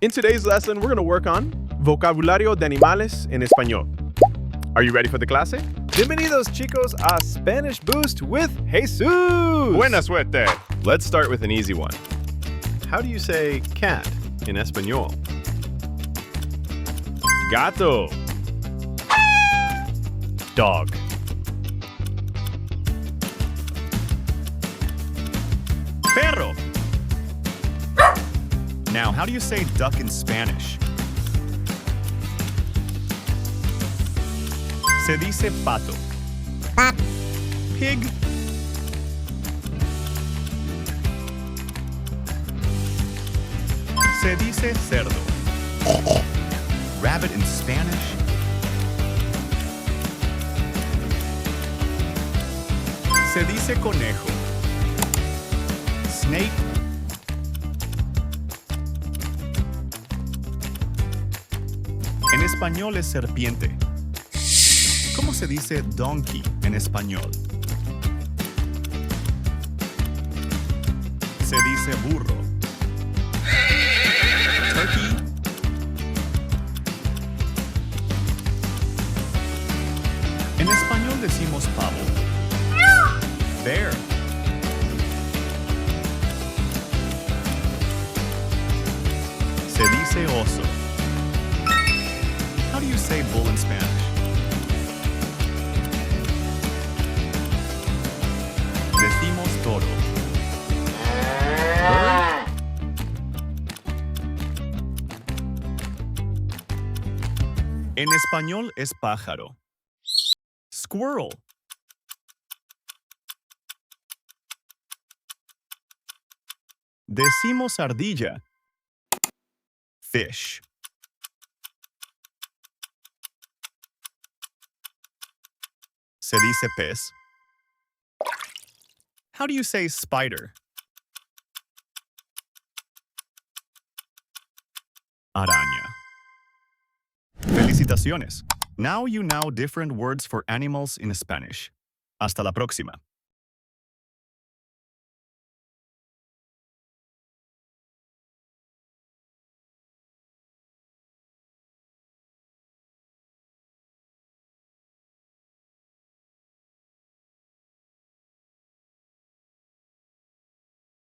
In today's lesson, we're going to work on vocabulario de animales en español. Are you ready for the clase? Bienvenidos, chicos, a Spanish Boost with Jesus! Buena suerte! Let's start with an easy one. How do you say cat in español? Gato. Dog. Perro. Now, how do you say duck in Spanish? Se dice pato. Pig. Se dice cerdo. Rabbit in Spanish. Se dice conejo. Snake. En español es serpiente. ¿Cómo se dice donkey en español? Se dice burro. Turkey. En español decimos pavo. Bear. Se dice oso. How do you say bull in Spanish? Decimos toro. Bird. En español es pájaro. Squirrel. Decimos ardilla. Fish. Se dice pez. How do you say spider? Araña. Felicitaciones. Now you know different words for animals in Spanish. Hasta la próxima.